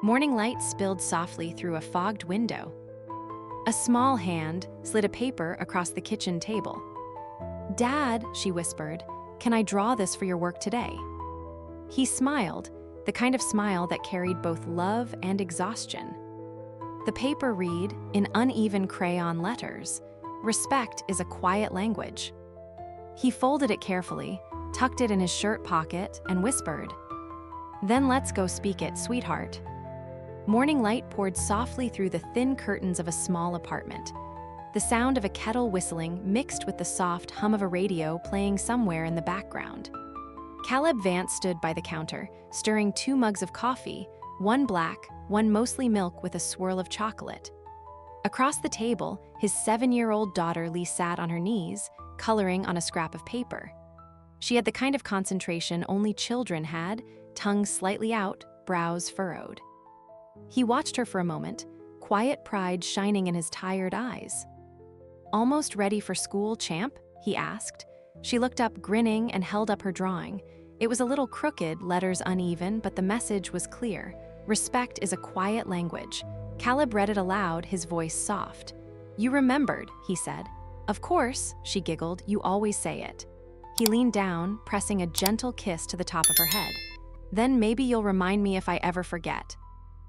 Morning light spilled softly through a fogged window. A small hand slid a paper across the kitchen table. "Dad," she whispered, "can I draw this for your work today?" He smiled, the kind of smile that carried both love and exhaustion. The paper read, in uneven crayon letters, "Respect is a quiet language." He folded it carefully, tucked it in his shirt pocket, and whispered, "Then let's go speak it, sweetheart." Morning light poured softly through the thin curtains of a small apartment. The sound of a kettle whistling mixed with the soft hum of a radio playing somewhere in the background. Caleb Vance stood by the counter, stirring 2 mugs of coffee, one black, one mostly milk with a swirl of chocolate. Across the table, his 7-year-old daughter Lee sat on her knees, coloring on a scrap of paper. She had the kind of concentration only children had, tongue slightly out, brows furrowed. He watched her for a moment, quiet pride shining in his tired eyes. "Almost ready for school, champ?" he asked. She looked up, grinning, and held up her drawing. It was a little crooked, letters uneven, but the message was clear. "Respect is a quiet language." Caleb read it aloud, his voice soft. "You remembered," he said. "Of course," she giggled, "you always say it." He leaned down, pressing a gentle kiss to the top of her head. "Then maybe you'll remind me if I ever forget."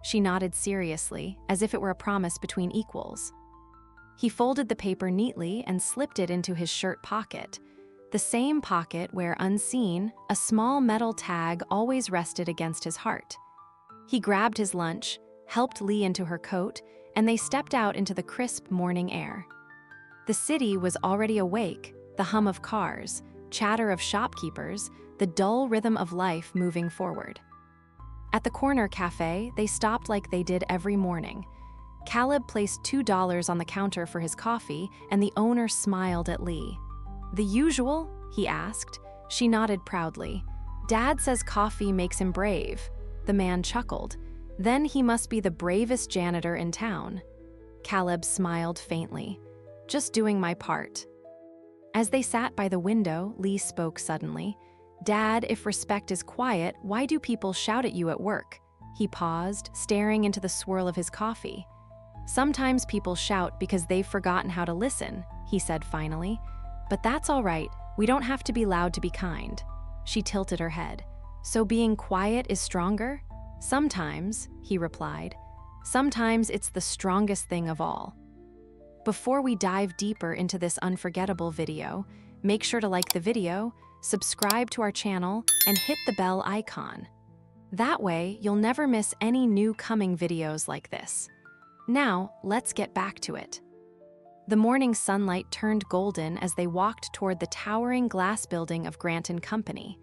She nodded seriously, as if it were a promise between equals. He folded the paper neatly and slipped it into his shirt pocket, the same pocket where, unseen, a small metal tag always rested against his heart. He grabbed his lunch, helped Lee into her coat, and they stepped out into the crisp morning air. The city was already awake, the hum of cars, chatter of shopkeepers, the dull rhythm of life moving forward. At the corner cafe, they stopped like they did every morning. Caleb placed $2 on the counter for his coffee, and the owner smiled at Lee. "The usual?" he asked. She nodded proudly. "Dad says coffee makes him brave." The man chuckled. "Then he must be the bravest janitor in town." Caleb smiled faintly. "Just doing my part." As they sat by the window, Lee spoke suddenly. "Dad, if respect is quiet, why do people shout at you at work?" He paused, staring into the swirl of his coffee. "Sometimes people shout because they've forgotten how to listen," he said finally. "But that's all right, we don't have to be loud to be kind." She tilted her head. "So being quiet is stronger?" "Sometimes," he replied. "Sometimes it's the strongest thing of all." Before we dive deeper into this unforgettable video, make sure to like the video, subscribe to our channel, and hit the bell icon. That way, you'll never miss any new coming videos like this. Now, let's get back to it. The morning sunlight turned golden as they walked toward the towering glass building of Grant & Company.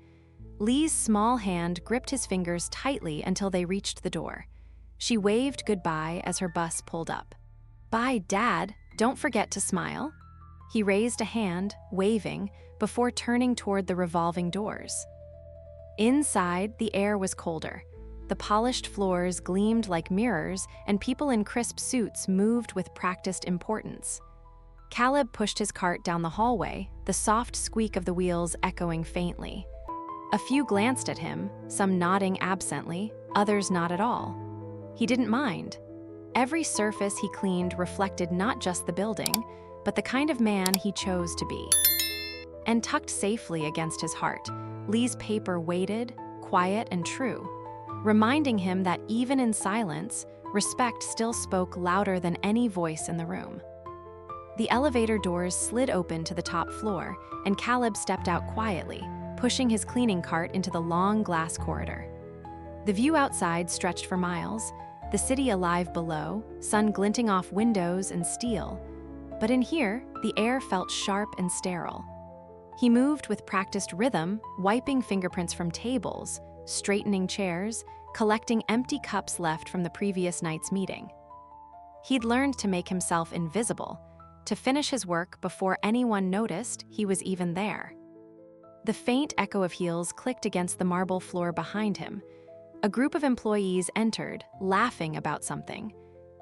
Lee's small hand gripped his fingers tightly until they reached the door. She waved goodbye as her bus pulled up. "Bye, Dad. Don't forget to smile." He raised a hand, waving, before turning toward the revolving doors. Inside, the air was colder. The polished floors gleamed like mirrors, and people in crisp suits moved with practiced importance. Caleb pushed his cart down the hallway, the soft squeak of the wheels echoing faintly. A few glanced at him, some nodding absently, others not at all. He didn't mind. Every surface he cleaned reflected not just the building, but the kind of man he chose to be. And tucked safely against his heart, Lee's paper waited, quiet and true, reminding him that even in silence, respect still spoke louder than any voice in the room. The elevator doors slid open to the top floor, and Caleb stepped out quietly, pushing his cleaning cart into the long glass corridor. The view outside stretched for miles, the city alive below, sun glinting off windows and steel. But in here, the air felt sharp and sterile. He moved with practiced rhythm, wiping fingerprints from tables, straightening chairs, collecting empty cups left from the previous night's meeting. He'd learned to make himself invisible, to finish his work before anyone noticed he was even there. The faint echo of heels clicked against the marble floor behind him. A group of employees entered, laughing about something.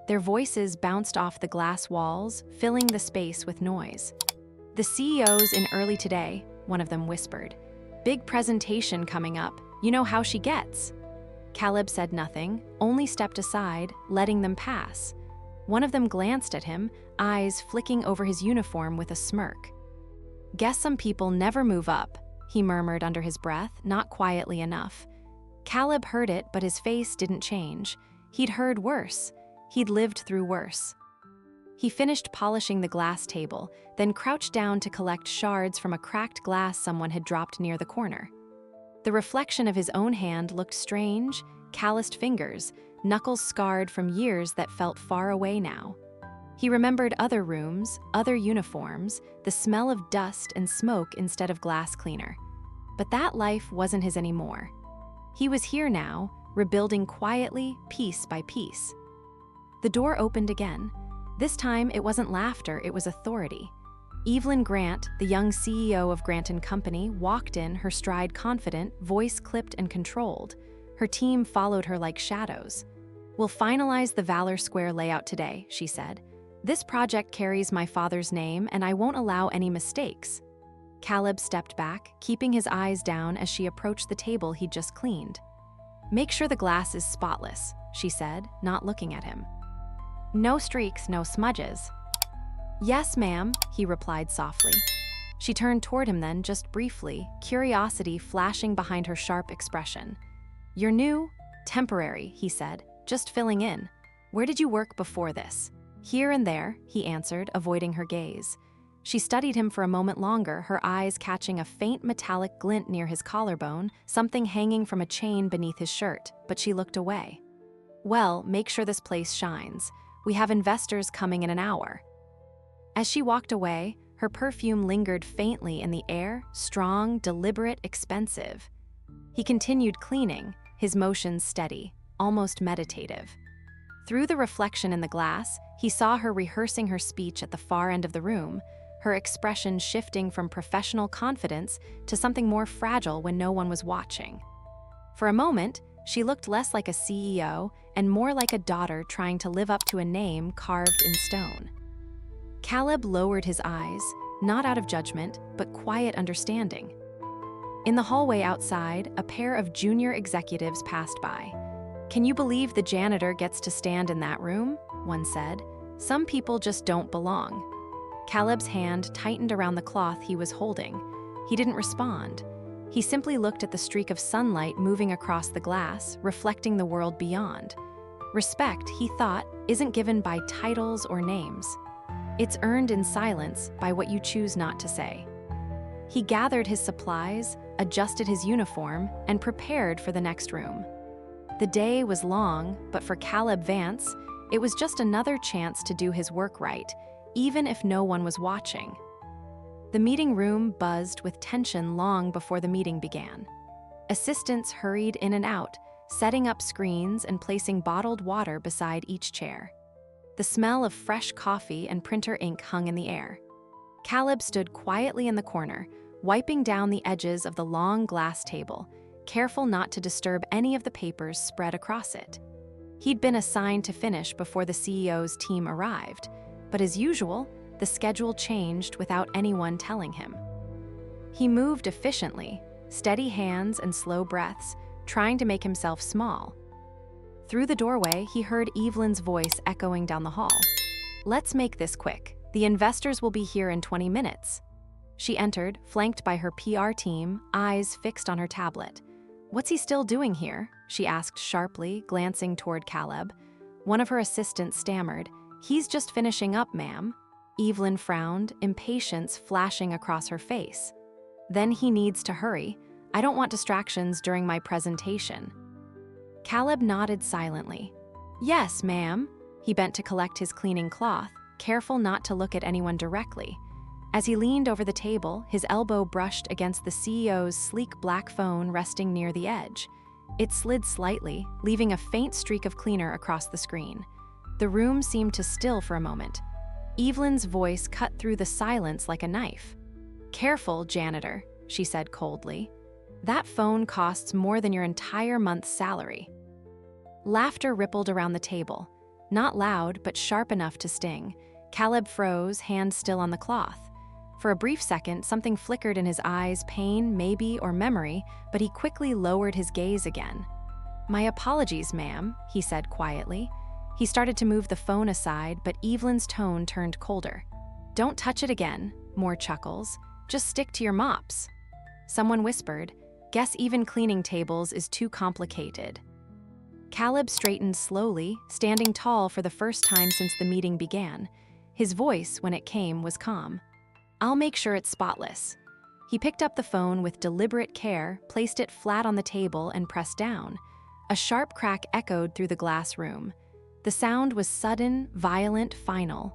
Their voices bounced off the glass walls, filling the space with noise. "The CEO's in early today," one of them whispered. "Big presentation coming up. You know how she gets." Caleb said nothing, only stepped aside, letting them pass. One of them glanced at him, eyes flicking over his uniform with a smirk. "Guess some people never move up," he murmured under his breath, not quietly enough. Caleb heard it, but his face didn't change. He'd heard worse. He'd lived through worse. He finished polishing the glass table, then crouched down to collect shards from a cracked glass someone had dropped near the corner. The reflection of his own hand looked strange, calloused fingers, knuckles scarred from years that felt far away now. He remembered other rooms, other uniforms, the smell of dust and smoke instead of glass cleaner. But that life wasn't his anymore. He was here now, rebuilding quietly, piece by piece. The door opened again. This time, it wasn't laughter, it was authority. Evelyn Grant, the young CEO of Grant & Company, walked in, her stride confident, voice clipped and controlled. Her team followed her like shadows. "We'll finalize the Valor Square layout today," she said. "This project carries my father's name, and I won't allow any mistakes." Caleb stepped back, keeping his eyes down as she approached the table he'd just cleaned. "Make sure the glass is spotless," she said, not looking at him. "No streaks, no smudges." "Yes, ma'am," he replied softly. She turned toward him then, just briefly, curiosity flashing behind her sharp expression. "You're new?" "Temporary," he said, "just filling in. Where did you work before this?" "Here and there," he answered, avoiding her gaze. She studied him for a moment longer, her eyes catching a faint metallic glint near his collarbone, something hanging from a chain beneath his shirt, but she looked away. "Well, make sure this place shines. We have investors coming in an hour." As she walked away, her perfume lingered faintly in the air, strong, deliberate, expensive. He continued cleaning, his motions steady, almost meditative. Through the reflection in the glass, he saw her rehearsing her speech at the far end of the room, her expression shifting from professional confidence to something more fragile when no one was watching. For a moment, she looked less like a CEO and more like a daughter trying to live up to a name carved in stone. Caleb lowered his eyes, not out of judgment, but quiet understanding. In the hallway outside, a pair of junior executives passed by. "Can you believe the janitor gets to stand in that room?" one said. "Some people just don't belong." Caleb's hand tightened around the cloth he was holding. He didn't respond. He simply looked at the streak of sunlight moving across the glass, reflecting the world beyond. Respect, he thought, isn't given by titles or names. It's earned in silence by what you choose not to say. He gathered his supplies, adjusted his uniform, and prepared for the next room. The day was long, but for Caleb Vance, it was just another chance to do his work right, even if no one was watching. The meeting room buzzed with tension long before the meeting began. Assistants hurried in and out, setting up screens and placing bottled water beside each chair. The smell of fresh coffee and printer ink hung in the air. Caleb stood quietly in the corner, wiping down the edges of the long glass table, careful not to disturb any of the papers spread across it. He'd been assigned to finish before the CEO's team arrived, but as usual, the schedule changed without anyone telling him. He moved efficiently, steady hands and slow breaths, trying to make himself small. Through the doorway, he heard Evelyn's voice echoing down the hall. "Let's make this quick. The investors will be here in 20 minutes." She entered, flanked by her PR team, eyes fixed on her tablet. "What's he still doing here?" she asked sharply, glancing toward Caleb. One of her assistants stammered, "He's just finishing up, ma'am." Evelyn frowned, impatience flashing across her face. "Then he needs to hurry. I don't want distractions during my presentation." Caleb nodded silently. "Yes, ma'am." He bent to collect his cleaning cloth, careful not to look at anyone directly. As he leaned over the table, his elbow brushed against the CEO's sleek black phone resting near the edge. It slid slightly, leaving a faint streak of cleaner across the screen. The room seemed to still for a moment. Evelyn's voice cut through the silence like a knife. "Careful, janitor," she said coldly. "That phone costs more than your entire month's salary." Laughter rippled around the table. Not loud, but sharp enough to sting. Caleb froze, hand still on the cloth. For a brief second, something flickered in his eyes, pain, maybe, or memory, but he quickly lowered his gaze again. "My apologies, ma'am," he said quietly. He started to move the phone aside, but Evelyn's tone turned colder. "Don't touch it again," more chuckles. "Just stick to your mops." Someone whispered, "Guess even cleaning tables is too complicated." Caleb straightened slowly, standing tall for the first time since the meeting began. His voice, when it came, was calm. "I'll make sure it's spotless." He picked up the phone with deliberate care, placed it flat on the table, and pressed down. A sharp crack echoed through the glass room. The sound was sudden, violent, final.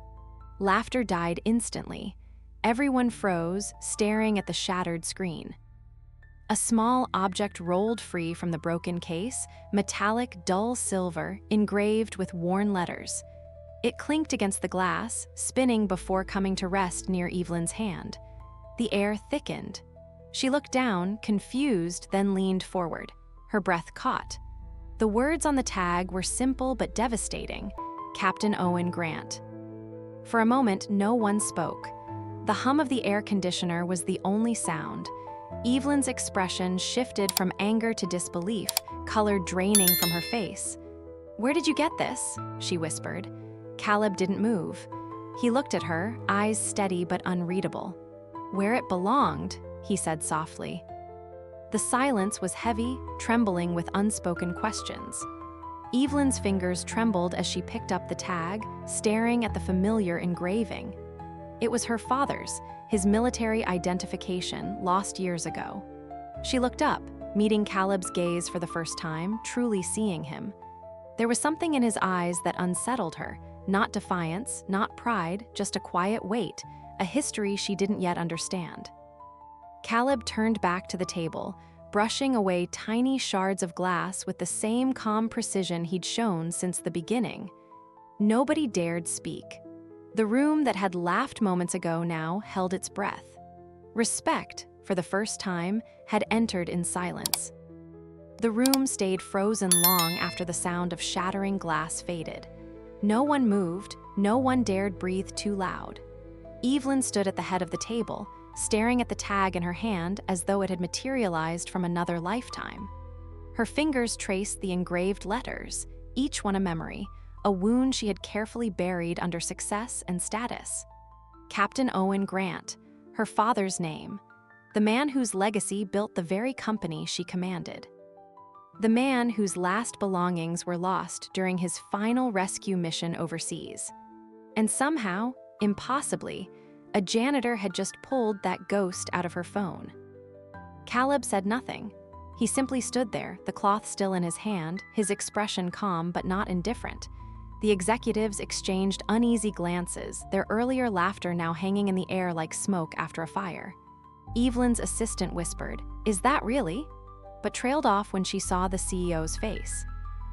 Laughter died instantly. Everyone froze, staring at the shattered screen. A small object rolled free from the broken case, metallic, dull silver, engraved with worn letters. It clinked against the glass, spinning before coming to rest near Evelyn's hand. The air thickened. She looked down, confused, then leaned forward. Her breath caught. The words on the tag were simple but devastating: Captain Owen Grant. For a moment, no one spoke. The hum of the air conditioner was the only sound. Evelyn's expression shifted from anger to disbelief, color draining from her face. "Where did you get this?" she whispered. Caleb didn't move. He looked at her, eyes steady but unreadable. "Where it belonged," he said softly. The silence was heavy, trembling with unspoken questions. Evelyn's fingers trembled as she picked up the tag, staring at the familiar engraving. It was her father's, his military identification, lost years ago. She looked up, meeting Caleb's gaze for the first time, truly seeing him. There was something in his eyes that unsettled her, not defiance, not pride, just a quiet weight, a history she didn't yet understand. Caleb turned back to the table, brushing away tiny shards of glass with the same calm precision he'd shown since the beginning. Nobody dared speak. The room that had laughed moments ago now held its breath. Respect, for the first time, had entered in silence. The room stayed frozen long after the sound of shattering glass faded. No one moved, no one dared breathe too loud. Evelyn stood at the head of the table, staring at the tag in her hand as though it had materialized from another lifetime. Her fingers traced the engraved letters, each one a memory, a wound she had carefully buried under success and status. Captain Owen Grant, her father's name, the man whose legacy built the very company she commanded. The man whose last belongings were lost during his final rescue mission overseas. And somehow, impossibly, a janitor had just pulled that ghost out of her phone. Caleb said nothing. He simply stood there, the cloth still in his hand, his expression calm but not indifferent. The executives exchanged uneasy glances, their earlier laughter now hanging in the air like smoke after a fire. Evelyn's assistant whispered, "Is that really?" but trailed off when she saw the CEO's face.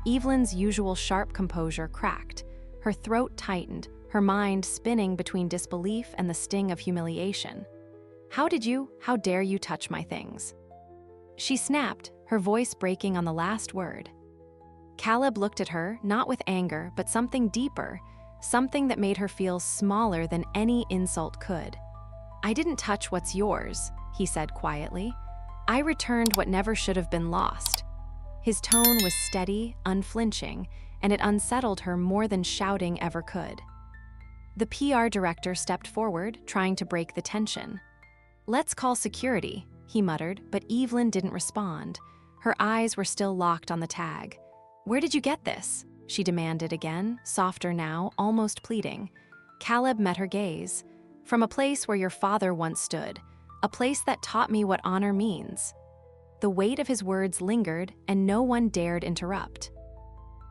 Evelyn's usual sharp composure cracked. Her throat tightened, her mind spinning between disbelief and the sting of humiliation. How dare you touch my things?" She snapped, her voice breaking on the last word. Caleb looked at her, not with anger, but something deeper, something that made her feel smaller than any insult could. "I didn't touch what's yours," he said quietly. "I returned what never should have been lost." His tone was steady, unflinching, and it unsettled her more than shouting ever could. The PR director stepped forward, trying to break the tension. "Let's call security," he muttered, but Evelyn didn't respond. Her eyes were still locked on the tag. "Where did you get this?" she demanded again, softer now, almost pleading. Caleb met her gaze. "From a place where your father once stood, a place that taught me what honor means." The weight of his words lingered, and no one dared interrupt.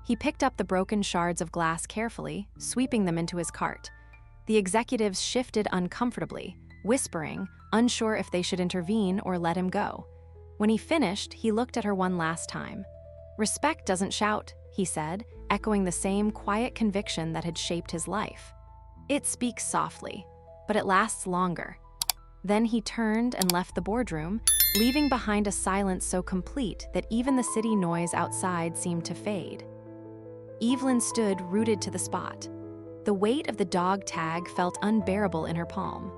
He picked up the broken shards of glass carefully, sweeping them into his cart. The executives shifted uncomfortably, whispering, unsure if they should intervene or let him go. When he finished, he looked at her one last time. "Respect doesn't shout," he said, echoing the same quiet conviction that had shaped his life. "It speaks softly, but it lasts longer." Then he turned and left the boardroom, leaving behind a silence so complete that even the city noise outside seemed to fade. Evelyn stood rooted to the spot. The weight of the dog tag felt unbearable in her palm.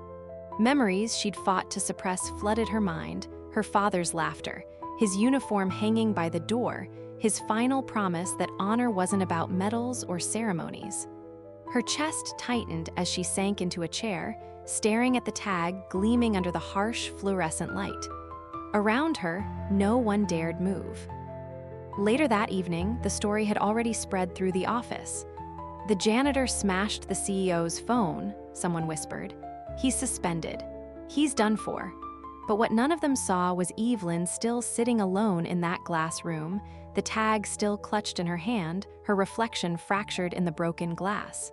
Memories she'd fought to suppress flooded her mind, her father's laughter, his uniform hanging by the door, his final promise that honor wasn't about medals or ceremonies. Her chest tightened as she sank into a chair, staring at the tag gleaming under the harsh fluorescent light. Around her, no one dared move. Later that evening, the story had already spread through the office. "The janitor smashed the CEO's phone," someone whispered. "He's suspended. He's done for." But what none of them saw was Evelyn still sitting alone in that glass room, the tag still clutched in her hand, her reflection fractured in the broken glass.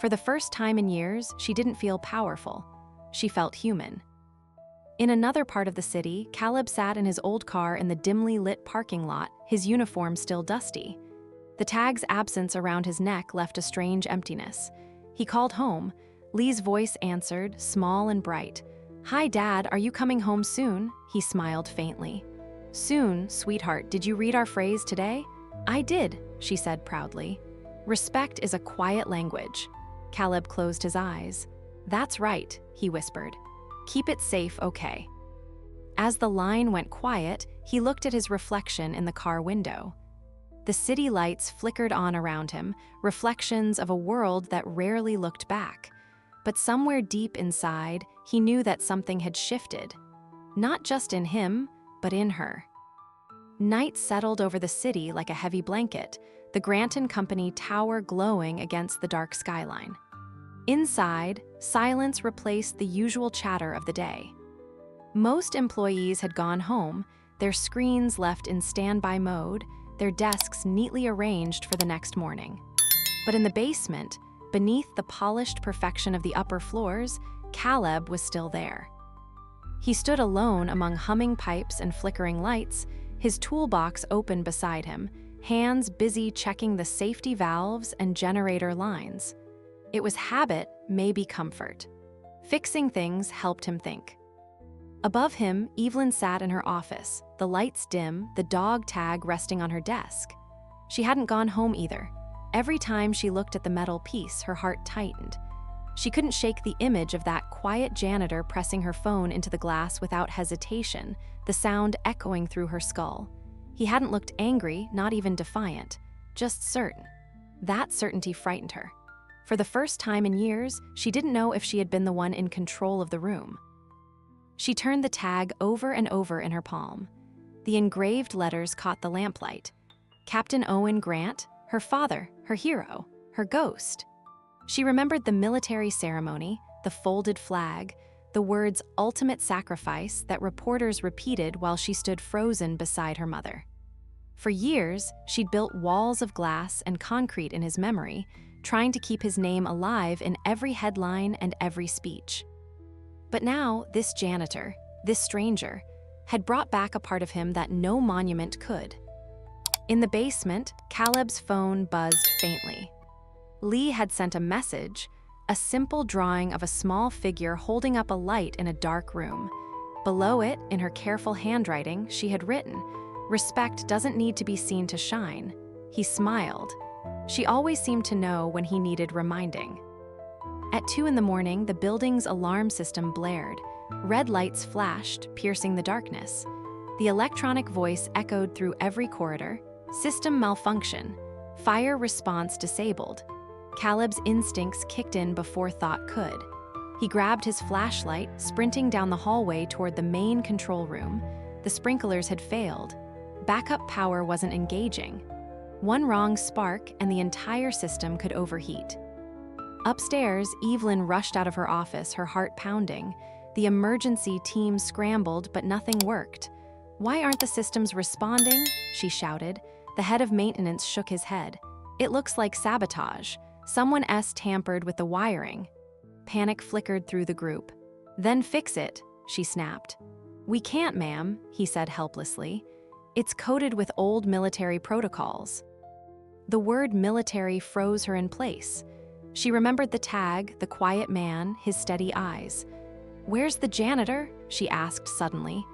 For the first time in years, she didn't feel powerful. She felt human. In another part of the city, Caleb sat in his old car in the dimly lit parking lot, his uniform still dusty. The tag's absence around his neck left a strange emptiness. He called home. Lee's voice answered, small and bright. "Hi, Dad, are you coming home soon?" He smiled faintly. "Soon, sweetheart, did you read our phrase today?" "I did," she said proudly. "Respect is a quiet language." Caleb closed his eyes. "That's right," he whispered. "Keep it safe, okay?" As the line went quiet, he looked at his reflection in the car window. The city lights flickered on around him, reflections of a world that rarely looked back. But somewhere deep inside, he knew that something had shifted. Not just in him, but in her. Night settled over the city like a heavy blanket, the Grant & Company tower glowing against the dark skyline. Inside, silence replaced the usual chatter of the day. Most employees had gone home, their screens left in standby mode, their desks neatly arranged for the next morning. But in the basement, beneath the polished perfection of the upper floors, Caleb was still there. He stood alone among humming pipes and flickering lights, his toolbox open beside him, hands busy checking the safety valves and generator lines. It was habit, maybe comfort. Fixing things helped him think. Above him, Evelyn sat in her office, the lights dim, the dog tag resting on her desk. She hadn't gone home either. Every time she looked at the metal piece, her heart tightened. She couldn't shake the image of that quiet janitor pressing her phone into the glass without hesitation, the sound echoing through her skull. He hadn't looked angry, not even defiant, just certain. That certainty frightened her. For the first time in years, she didn't know if she had been the one in control of the room. She turned the tag over and over in her palm. The engraved letters caught the lamplight. Captain Owen Grant, her father, her hero, her ghost. She remembered the military ceremony, the folded flag, the words ultimate sacrifice that reporters repeated while she stood frozen beside her mother. For years, she'd built walls of glass and concrete in his memory, trying to keep his name alive in every headline and every speech. But now, this janitor, this stranger, had brought back a part of him that no monument could. In the basement, Caleb's phone buzzed faintly. Lee had sent a message, a simple drawing of a small figure holding up a light in a dark room. Below it, in her careful handwriting, she had written, "Respect doesn't need to be seen to shine." He smiled. She always seemed to know when he needed reminding. At 2 a.m, the building's alarm system blared. Red lights flashed, piercing the darkness. The electronic voice echoed through every corridor. System malfunction. Fire response disabled. Caleb's instincts kicked in before thought could. He grabbed his flashlight, sprinting down the hallway toward the main control room. The sprinklers had failed. Backup power wasn't engaging. One wrong spark and the entire system could overheat. Upstairs, Evelyn rushed out of her office, her heart pounding. The emergency team scrambled, but nothing worked. "Why aren't the systems responding?" she shouted. The head of maintenance shook his head. "It looks like sabotage. Someone tampered with the wiring." Panic flickered through the group. "Then fix it," she snapped. "We can't, ma'am," he said helplessly. "It's coded with old military protocols." The word military froze her in place. She remembered the tag, the quiet man, his steady eyes. "Where's the janitor?" she asked suddenly.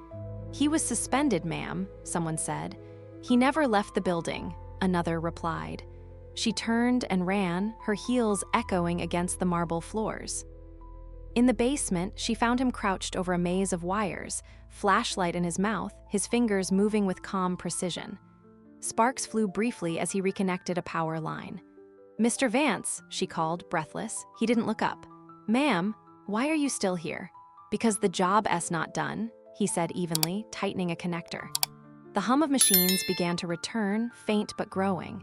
"He was suspended, ma'am," someone said. "He never left the building," another replied. She turned and ran, her heels echoing against the marble floors. In the basement, she found him crouched over a maze of wires, flashlight in his mouth, his fingers moving with calm precision. Sparks flew briefly as he reconnected a power line. "Mr. Vance," she called, breathless. He didn't look up. "Ma'am, why are you still here?" "Because the job's not done," he said evenly, tightening a connector. The hum of machines began to return, faint but growing.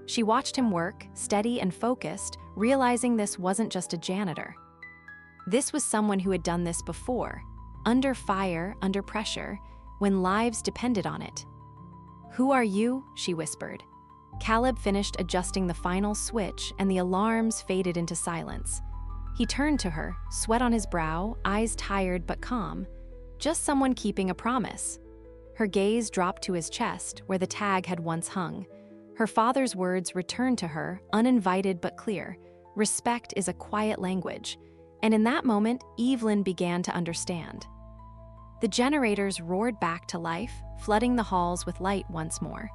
She watched him work, steady and focused, realizing this wasn't just a janitor. This was someone who had done this before, under fire, under pressure, when lives depended on it. "Who are you?" she whispered. Caleb finished adjusting the final switch and the alarms faded into silence. He turned to her, sweat on his brow, eyes tired but calm. Just someone keeping a promise. Her gaze dropped to his chest, where the tag had once hung. Her father's words returned to her, uninvited but clear. Respect is a quiet language. And in that moment, Evelyn began to understand. The generators roared back to life, flooding the halls with light once more.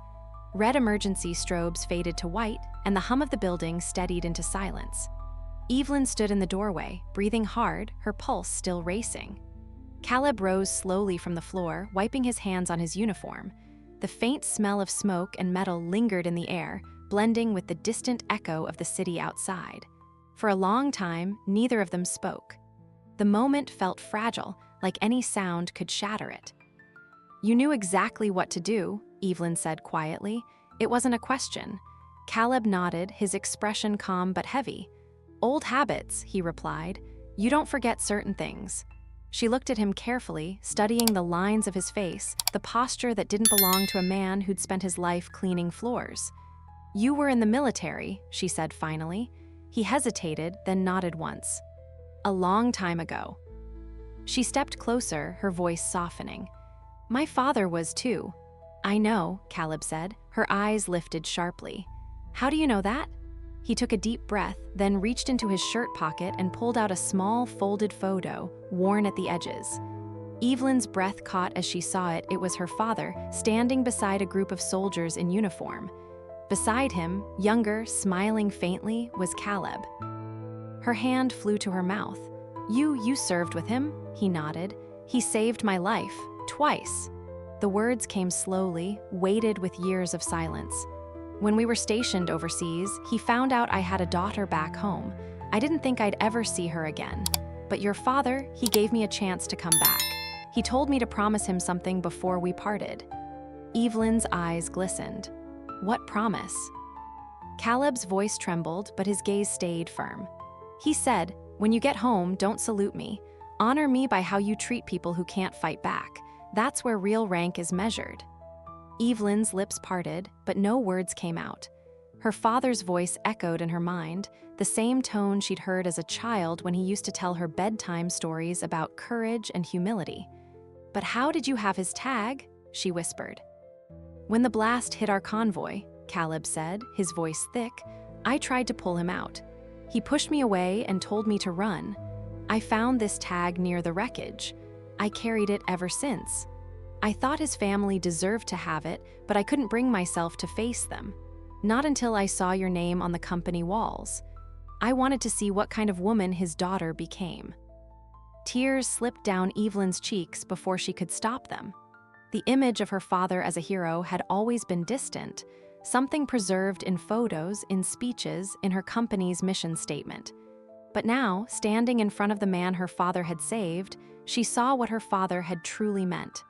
Red emergency strobes faded to white, and the hum of the building steadied into silence. Evelyn stood in the doorway, breathing hard, her pulse still racing. Caleb rose slowly from the floor, wiping his hands on his uniform. The faint smell of smoke and metal lingered in the air, blending with the distant echo of the city outside. For a long time, neither of them spoke. The moment felt fragile, like any sound could shatter it. "You knew exactly what to do," Evelyn said quietly. It wasn't a question. Caleb nodded, his expression calm but heavy. "Old habits," he replied. "You don't forget certain things." She looked at him carefully, studying the lines of his face, the posture that didn't belong to a man who'd spent his life cleaning floors. "You were in the military," she said finally. He hesitated, then nodded once. "A long time ago." She stepped closer, her voice softening. "My father was too." "I know," Caleb said, her eyes lifted sharply. "How do you know that?" He took a deep breath, then reached into his shirt pocket and pulled out a small folded photo, worn at the edges. Evelyn's breath caught as she saw it. It was her father, standing beside a group of soldiers in uniform. Beside him, younger, smiling faintly, was Caleb. Her hand flew to her mouth. You served with him?" He nodded. "He saved my life, twice." The words came slowly, weighted with years of silence. "When we were stationed overseas, he found out I had a daughter back home. I didn't think I'd ever see her again. But your father, he gave me a chance to come back. He told me to promise him something before we parted." Evelyn's eyes glistened. "What promise?" Caleb's voice trembled, but his gaze stayed firm. He said, "When you get home, don't salute me. Honor me by how you treat people who can't fight back. That's where real rank is measured." Evelyn's lips parted, but no words came out. Her father's voice echoed in her mind, the same tone she'd heard as a child when he used to tell her bedtime stories about courage and humility. "But how did you have his tag?" she whispered. "When the blast hit our convoy," Caleb said, his voice thick, "I tried to pull him out. He pushed me away and told me to run. I found this tag near the wreckage. I carried it ever since. I thought his family deserved to have it, but I couldn't bring myself to face them. Not until I saw your name on the company walls. I wanted to see what kind of woman his daughter became." Tears slipped down Evelyn's cheeks before she could stop them. The image of her father as a hero had always been distant, something preserved in photos, in speeches, in her company's mission statement. But now, standing in front of the man her father had saved, she saw what her father had truly meant.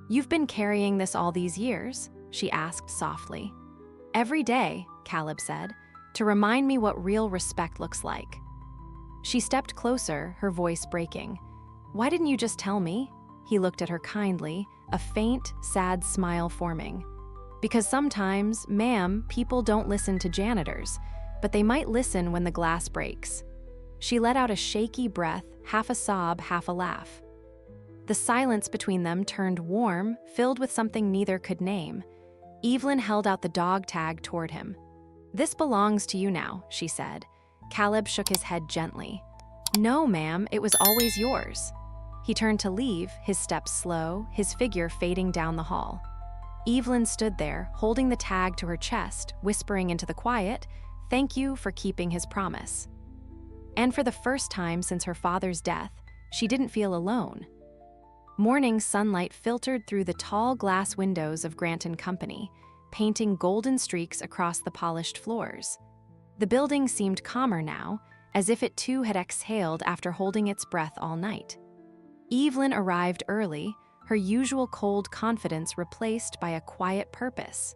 "You've been carrying this all these years?" she asked softly. "Every day," Caleb said, "to remind me what real respect looks like." She stepped closer, her voice breaking. "Why didn't you just tell me?" He looked at her kindly, a faint, sad smile forming. "Because sometimes, ma'am, people don't listen to janitors, but they might listen when the glass breaks." She let out a shaky breath, half a sob, half a laugh. The silence between them turned warm, filled with something neither could name. Evelyn held out the dog tag toward him. "This belongs to you now," she said. Caleb shook his head gently. "No, ma'am, it was always yours." He turned to leave, his steps slow, his figure fading down the hall. Evelyn stood there, holding the tag to her chest, whispering into the quiet, "Thank you for keeping his promise." And for the first time since her father's death, she didn't feel alone. Morning sunlight filtered through the tall glass windows of Grant & Company. painting golden streaks across the polished floors. The building seemed calmer now, as if it too had exhaled after holding its breath all night. Evelyn arrived early, her usual cold confidence replaced by a quiet purpose.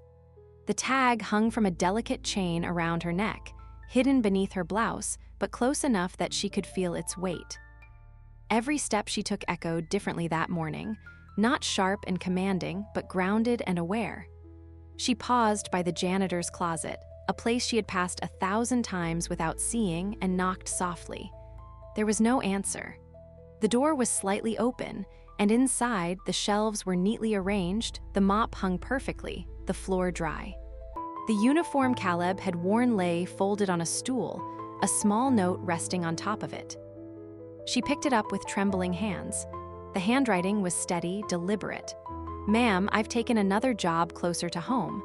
The tag hung from a delicate chain around her neck, hidden beneath her blouse, but close enough that she could feel its weight. Every step she took echoed differently that morning, not sharp and commanding, but grounded and aware. She paused by the janitor's closet, a place she had passed 1,000 times without seeing, and knocked softly. There was no answer. The door was slightly open, and inside, the shelves were neatly arranged, the mop hung perfectly, the floor dry. The uniform Caleb had worn lay folded on a stool, a small note resting on top of it. She picked it up with trembling hands. The handwriting was steady, deliberate. "Ma'am, I've taken another job closer to home.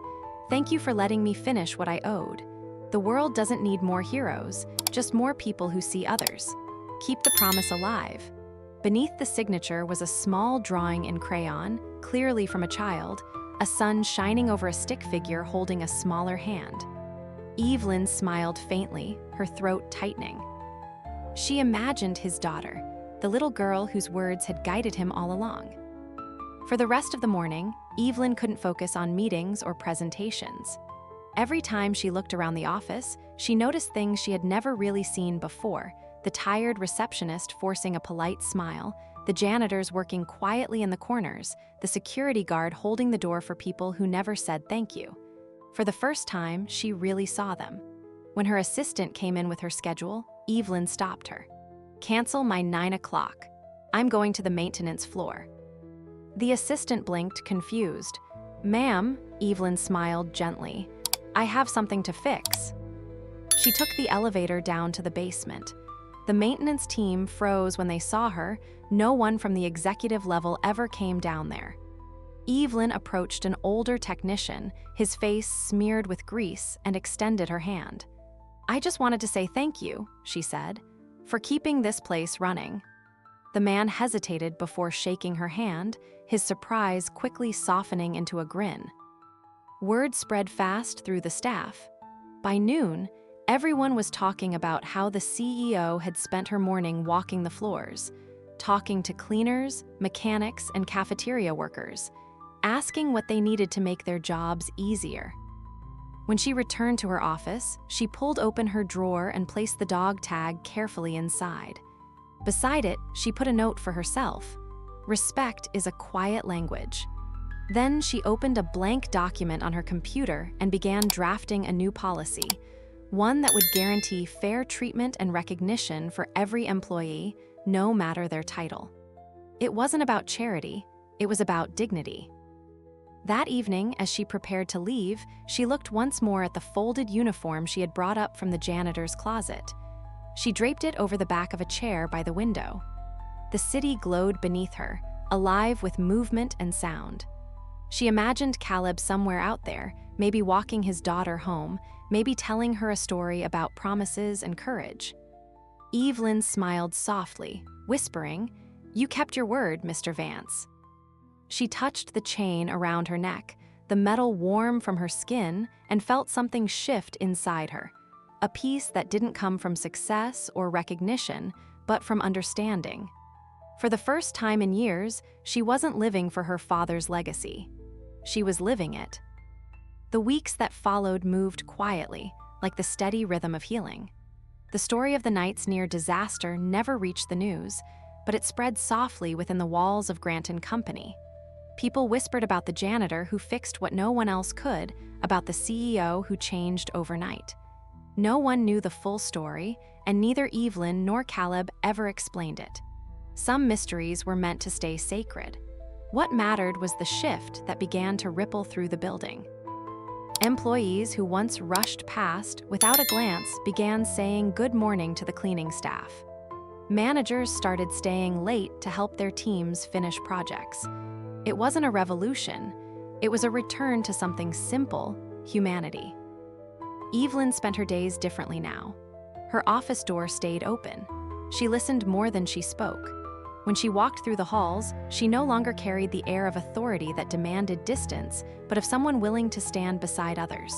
Thank you for letting me finish what I owed. The world doesn't need more heroes, just more people who see others. Keep the promise alive." Beneath the signature was a small drawing in crayon, clearly from a child, a sun shining over a stick figure holding a smaller hand. Evelyn smiled faintly, her throat tightening. She imagined his daughter, the little girl whose words had guided him all along. For the rest of the morning, Evelyn couldn't focus on meetings or presentations. Every time she looked around the office, she noticed things she had never really seen before: the tired receptionist forcing a polite smile, the janitors working quietly in the corners, the security guard holding the door for people who never said thank you. For the first time, she really saw them. When her assistant came in with her schedule, Evelyn stopped her. "Cancel my 9 o'clock. I'm going to the maintenance floor." The assistant blinked, confused. "Ma'am," Evelyn smiled gently, "I have something to fix." She took the elevator down to the basement. The maintenance team froze when they saw her. No one from the executive level ever came down there. Evelyn approached an older technician, his face smeared with grease, and extended her hand. "I just wanted to say thank you," she said, "for keeping this place running." The man hesitated before shaking her hand, his surprise quickly softening into a grin. Word spread fast through the staff. By noon, everyone was talking about how the CEO had spent her morning walking the floors, talking to cleaners, mechanics, and cafeteria workers, asking what they needed to make their jobs easier. When she returned to her office, she pulled open her drawer and placed the dog tag carefully inside. Beside it, she put a note for herself. "Respect is a quiet language." Then she opened a blank document on her computer and began drafting a new policy, one that would guarantee fair treatment and recognition for every employee, no matter their title. It wasn't about charity, it was about dignity. That evening, as she prepared to leave, she looked once more at the folded uniform she had brought up from the janitor's closet. She draped it over the back of a chair by the window. The city glowed beneath her, alive with movement and sound. She imagined Caleb somewhere out there, maybe walking his daughter home, maybe telling her a story about promises and courage. Evelyn smiled softly, whispering, "You kept your word, Mr. Vance." She touched the chain around her neck, the metal warm from her skin, and felt something shift inside her, a peace that didn't come from success or recognition, but from understanding. For the first time in years, she wasn't living for her father's legacy. She was living it. The weeks that followed moved quietly, like the steady rhythm of healing. The story of the night's near disaster never reached the news, but it spread softly within the walls of Grant & Company. People whispered about the janitor who fixed what no one else could, about the CEO who changed overnight. No one knew the full story, and neither Evelyn nor Caleb ever explained it. Some mysteries were meant to stay sacred. What mattered was the shift that began to ripple through the building. Employees who once rushed past without a glance began saying good morning to the cleaning staff. Managers started staying late to help their teams finish projects. It wasn't a revolution. It was a return to something simple: humanity. Evelyn spent her days differently now. Her office door stayed open. She listened more than she spoke. When she walked through the halls, she no longer carried the air of authority that demanded distance, but of someone willing to stand beside others.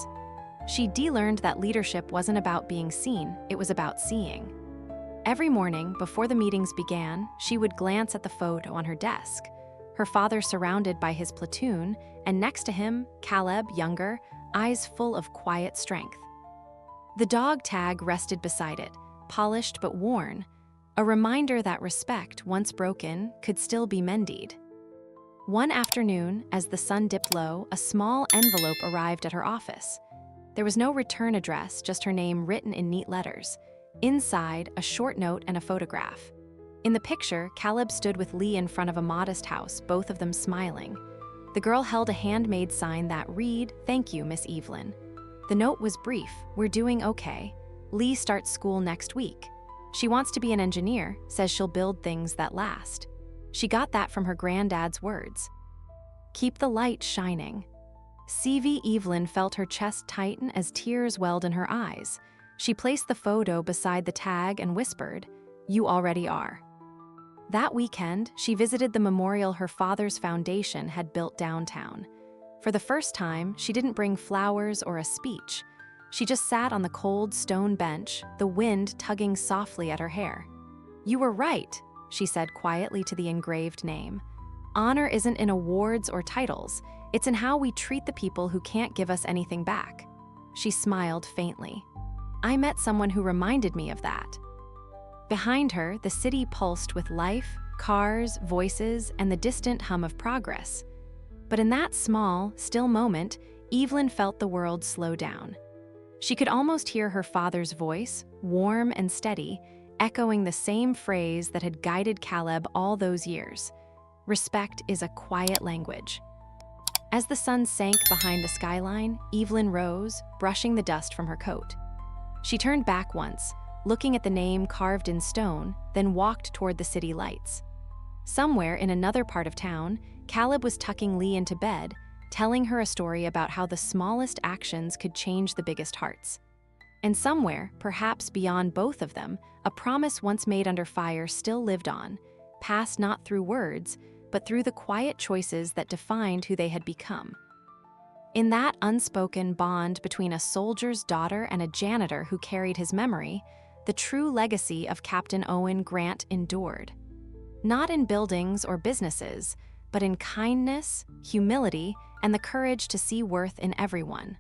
She de-learned that leadership wasn't about being seen, it was about seeing. Every morning, before the meetings began, she would glance at the photo on her desk. Her father surrounded by his platoon, and next to him, Caleb, younger, eyes full of quiet strength. The dog tag rested beside it, polished but worn, a reminder that respect, once broken, could still be mended. One afternoon, as the sun dipped low, a small envelope arrived at her office. There was no return address, just her name written in neat letters. Inside, a short note and a photograph. In the picture, Caleb stood with Lee in front of a modest house, both of them smiling. The girl held a handmade sign that read, "Thank you, Miss Evelyn." The note was brief, "We're doing okay. Lee starts school next week. She wants to be an engineer, says she'll build things that last." She got that from her granddad's words. "Keep the light shining." CV Evelyn felt her chest tighten as tears welled in her eyes. She placed the photo beside the tag and whispered, "You already are." That weekend, she visited the memorial her father's foundation had built downtown. For the first time, she didn't bring flowers or a speech. She just sat on the cold stone bench, the wind tugging softly at her hair. "You were right," she said quietly to the engraved name. "Honor isn't in awards or titles, it's in how we treat the people who can't give us anything back." She smiled faintly. "I met someone who reminded me of that." Behind her, the city pulsed with life, cars, voices, and the distant hum of progress. But in that small, still moment, Evelyn felt the world slow down. She could almost hear her father's voice, warm and steady, echoing the same phrase that had guided Caleb all those years. Respect is a quiet language. As the sun sank behind the skyline, Evelyn rose, brushing the dust from her coat. She turned back once, looking at the name carved in stone, then walked toward the city lights. Somewhere in another part of town, Caleb was tucking Lee into bed, telling her a story about how the smallest actions could change the biggest hearts. And somewhere, perhaps beyond both of them, a promise once made under fire still lived on, passed not through words, but through the quiet choices that defined who they had become. In that unspoken bond between a soldier's daughter and a janitor who carried his memory, the true legacy of Captain Owen Grant endured. Not in buildings or businesses, but in kindness, humility, and the courage to see worth in everyone.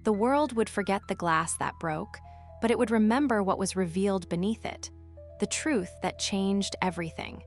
The world would forget the glass that broke, but it would remember what was revealed beneath it, the truth that changed everything.